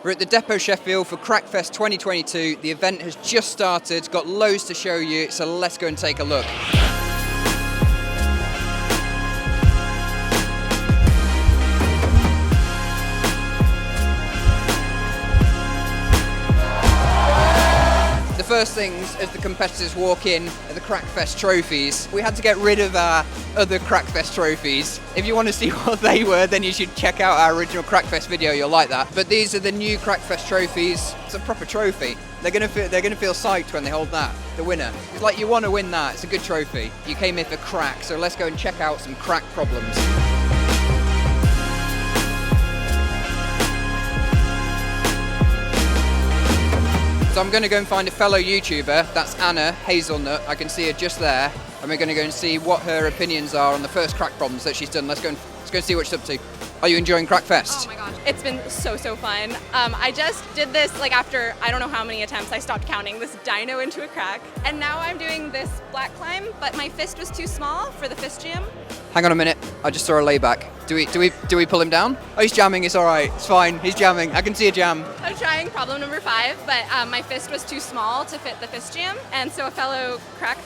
We're at the Depot Sheffield for Crackfest 2022. The event has just started, got loads to show you, so let's go and take a look. The first things as the competitors walk in are the Crackfest trophies. We had to get rid of our other Crackfest trophies. If you want to see what they were, then you should check out our original Crackfest video, you'll like that. But these are the new Crackfest trophies. It's a proper trophy. They're gonna feel psyched when they hold that, the winner. It's like you want to win that, it's a good trophy. You came here for crack, so let's go and check out some crack problems. So I'm going to go and find a fellow YouTuber, that's Anna Hazelnut, I can see her just there, and we're going to go and see what her opinions are on the first crack problems that she's done. Let's go and see what she's up to. Are you enjoying Crackfest? Oh my gosh, it's been so fun. I just did this like after I don't know how many attempts, I stopped counting, this dyno into a crack, and now I'm doing this black climb, but my fist was too small for the fist jam. Hang on a minute, I just saw a layback. Do we pull him down? Oh, he's jamming, it's alright, it's fine, he's jamming, I can see a jam. I'm trying problem number 5, but my fist was too small to fit the fist jam, and so a fellow crack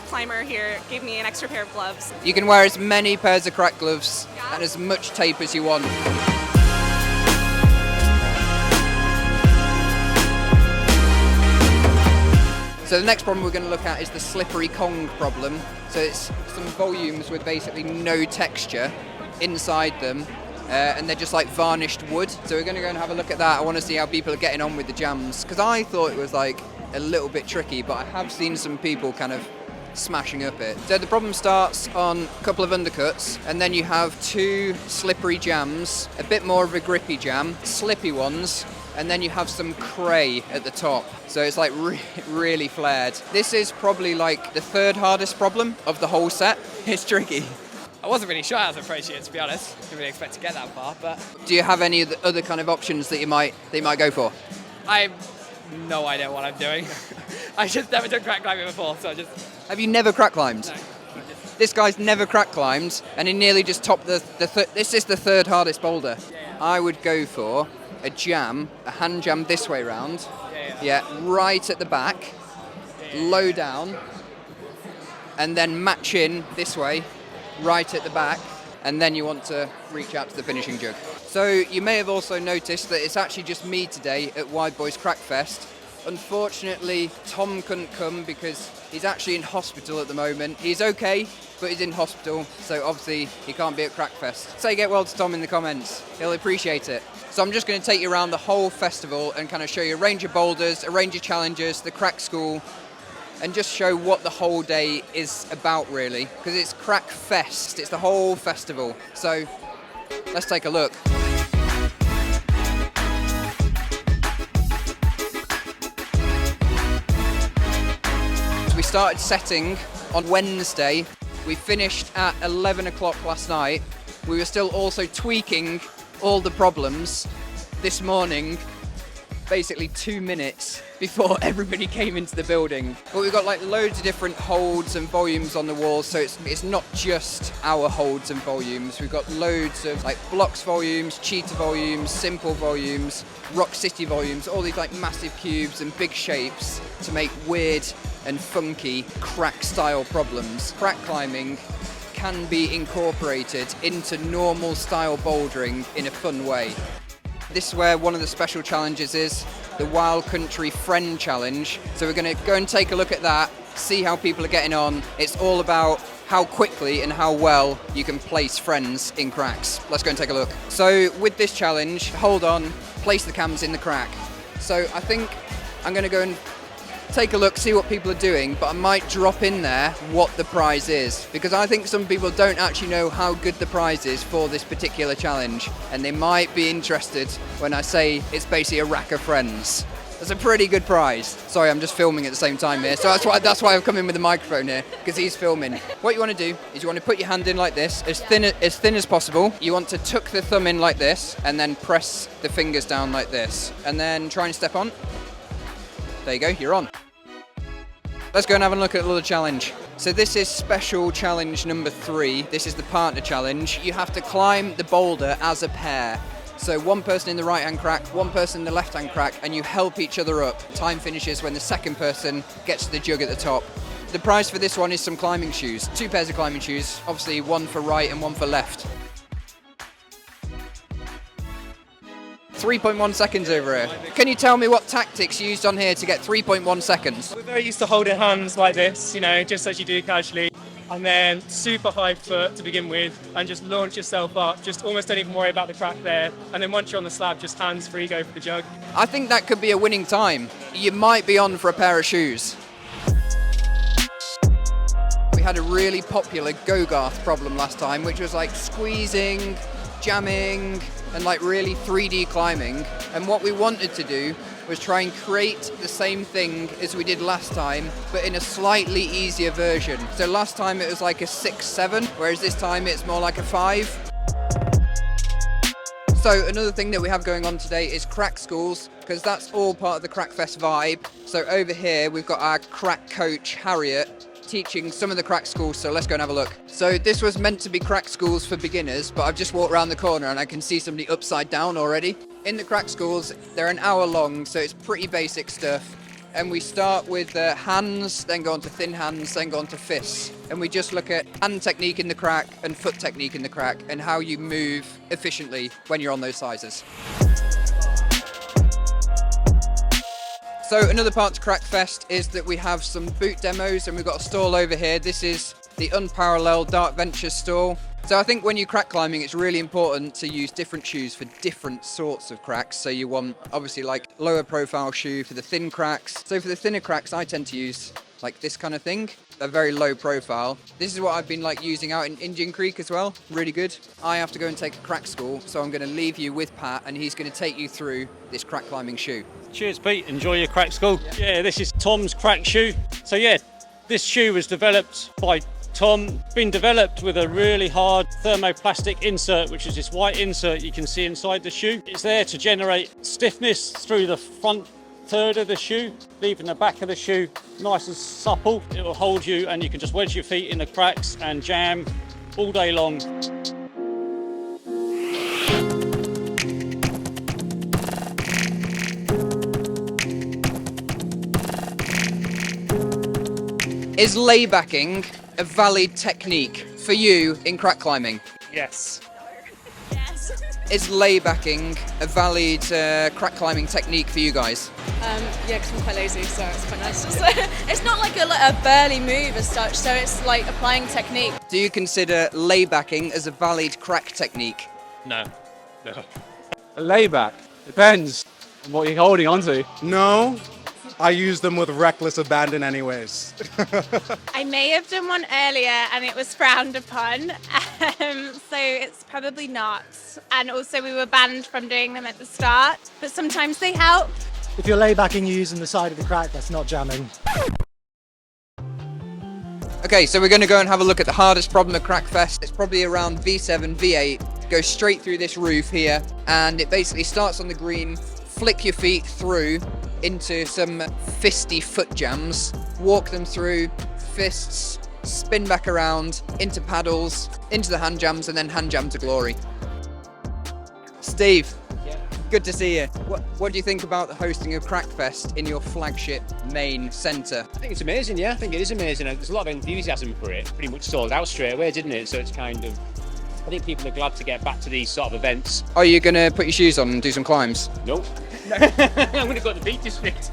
climber here gave me an extra pair of gloves. You can wear as many pairs of crack gloves and as much tape as you want. So the next problem we're going to look at is the slippery Kong problem. So it's some volumes with basically no texture inside them, and they're just like varnished wood. So we're going to go and have a look at that. I want to see how people are getting on with the jams, because I thought it was like a little bit tricky, but I have seen some people kind of smashing up it. So the problem starts on a couple of undercuts, and then you have 2 slippery jams, a bit more of a grippy jam, slippy ones, and then you have some cray at the top. So it's like really flared. This is probably like the 3rd hardest problem of the whole set. It's tricky. I wasn't really sure how to approach it, to be honest. Didn't really expect to get that far, but... Do you have any other kind of options that you might go for? I have no idea what I'm doing. I just never done crack climbing before, so I just... Have you never crack climbed? No. This guy's never crack climbed, and he nearly just topped this is the 3rd hardest boulder. Yeah. I would go for a jam, a hand jam this way round. Yeah. Right at the back, low down, and then match in this way, right at the back, and then you want to reach out to the finishing jug. So you may have also noticed that it's actually just me today at Wide Boys Crackfest. Unfortunately, Tom couldn't come because he's actually in hospital at the moment. He's okay, but he's in hospital, so obviously he can't be at Crackfest. Say get well to Tom in the comments, he'll appreciate it. So I'm just going to take you around the whole festival and kind of show you a range of boulders, a range of challenges, the crack school, and just show what the whole day is about really, because it's Crackfest, it's the whole festival. So let's take a look. We started setting on Wednesday. We finished at 11 o'clock last night. We were still also tweaking all the problems this morning, basically 2 minutes before everybody came into the building. But we've got like loads of different holds and volumes on the walls, so it's not just our holds and volumes. We've got loads of like blocks volumes, cheetah volumes, simple volumes, rock city volumes, all these like massive cubes and big shapes to make weird and funky crack style problems. Crack climbing can be incorporated into normal style bouldering in a fun way. This is where one of the special challenges is, the Wild Country Friend Challenge. So we're going to go and take a look at that, see how people are getting on. It's all about how quickly and how well you can place friends in cracks. Let's go and take a look. So with this challenge, hold on, place the cams in the crack. So I think I'm going to go and take a look, see what people are doing, but I might drop in there what the prize is, because I think some people don't actually know how good the prize is for this particular challenge, and they might be interested when I say it's basically a rack of friends. That's a pretty good prize. Sorry, I'm just filming at the same time here, so that's why I've come in with the microphone here, because he's filming. What you want to do is you want to put your hand in like this, as thin as possible. You want to tuck the thumb in like this, and then press the fingers down like this, and then try and step on. There you go, you're on. Let's go and have a look at another challenge. So this is special challenge number 3. This is the partner challenge. You have to climb the boulder as a pair. So one person in the right-hand crack, one person in the left-hand crack, and you help each other up. Time finishes when the second person gets to the jug at the top. The prize for this one is some climbing shoes. 2 pairs of climbing shoes, obviously one for right and one for left. 3.1 seconds over here. Can you tell me what tactics you used on here to get 3.1 seconds? We're very used to holding hands like this, you know, just as you do casually. And then super high foot to begin with, and just launch yourself up. Just almost don't even worry about the crack there. And then once you're on the slab, just hands free, go for the jug. I think that could be a winning time. You might be on for a pair of shoes. We had a really popular Go-Garth problem last time, which was like squeezing, jamming, and like really 3D climbing. And what we wanted to do was try and create the same thing as we did last time, but in a slightly easier version. So last time it was like a 6-7, whereas this time it's more like a 5. So another thing that we have going on today is crack schools, because that's all part of the Crackfest vibe. So over here we've got our crack coach, Harriet, teaching some of the crack schools, so let's go and have a look. So this was meant to be crack schools for beginners, but I've just walked around the corner and I can see somebody upside down already. In the crack schools, they're an hour long, so it's pretty basic stuff. And we start with hands, then go on to thin hands, then go on to fists. And we just look at hand technique in the crack and foot technique in the crack and how you move efficiently when you're on those sizes. So another part to Crackfest is that we have some boot demos, and we've got a stall over here. This is the Unparalleled Dark Ventures stall. So I think when you're crack climbing, it's really important to use different shoes for different sorts of cracks. So you want obviously like lower profile shoe for the thin cracks. So for the thinner cracks, I tend to use like this kind of thing. They're very low profile. This is what I've been like using out in Indian Creek as well. Really good. I have to go and take a crack school, so I'm going to leave you with Pat, and he's going to take you through this crack climbing shoe. Cheers, Pete. Enjoy your crack school. Yeah, this is Tom's crack shoe. So yeah, this shoe was developed by Tom, been developed with a really hard thermoplastic insert, which is this white insert you can see inside the shoe. It's there to generate stiffness through the front third of the shoe, leaving the back of the shoe nice and supple. It will hold you, and you can just wedge your feet in the cracks and jam all day long. Is laybacking a valid technique for you in crack climbing? Yes. Yes. Is laybacking a valid crack climbing technique for you guys? Yeah, because I'm quite lazy, so it's quite nice. It's not like a burly move as such, so it's like applying technique. Do you consider laybacking as a valid crack technique? No. A layback. Depends on what you're holding onto. No, I use them with reckless abandon anyways. I may have done one earlier and it was frowned upon, so it's probably not. And also we were banned from doing them at the start, but sometimes they help. If you're laybacking using the side of the crack, that's not jamming. Okay, so we're going to go and have a look at the hardest problem at Crackfest. It's probably around V7, V8. Goes straight through this roof here, and it basically starts on the green, flick your feet through into some fisty foot jams, walk them through, fists, spin back around, into paddles, into the hand jams, and then hand jam to glory. Steve, good to see you. What do you think about the hosting of Crackfest in your flagship main centre? I think it's amazing, yeah. I think it is amazing. There's a lot of enthusiasm for it. Pretty much sold out straight away, didn't it? So it's kind of, I think people are glad to get back to these sort of events. Are you going to put your shoes on and do some climbs? Nope. I'm going to go to the Peak District.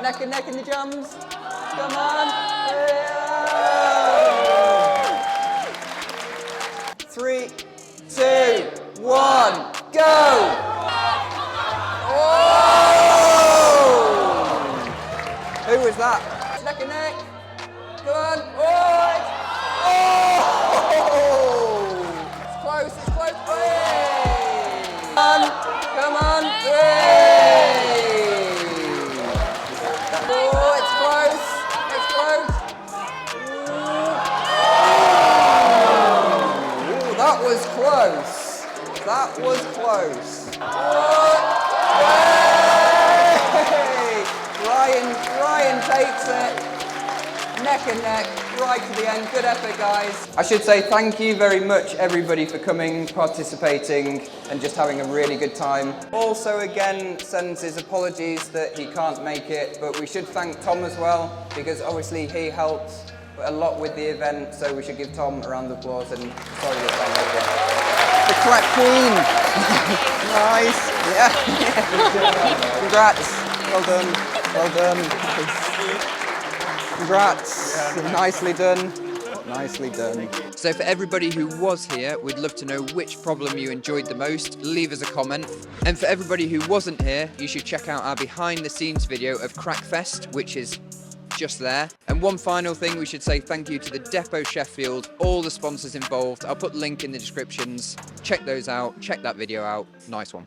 Neck and neck in the jumps. Come on. 3, 2, 1, go! Oh! Come on. It's close, it's close. Come on. It's close. It's close. Ooh, that was close. That was close. Ryan takes it. Neck and neck, right to the end. Good effort, guys. I should say thank you very much, everybody, for coming, participating, and just having a really good time. Also, again, sends his apologies that he can't make it, but we should thank Tom as well, because obviously he helped a lot with the event, so we should give Tom a round of applause, and sorry that can't make it. The crack queen. Nice. Yeah. Congrats. Well done. Well done. Congrats. Nicely done. Nicely done. So for everybody who was here, we'd love to know which problem you enjoyed the most. Leave us a comment. And for everybody who wasn't here, you should check out our behind the scenes video of Crackfest, which is just there. And one final thing, we should say thank you to the Depot Sheffield, all the sponsors involved. I'll put link in the descriptions. Check those out. Check that video out. Nice one.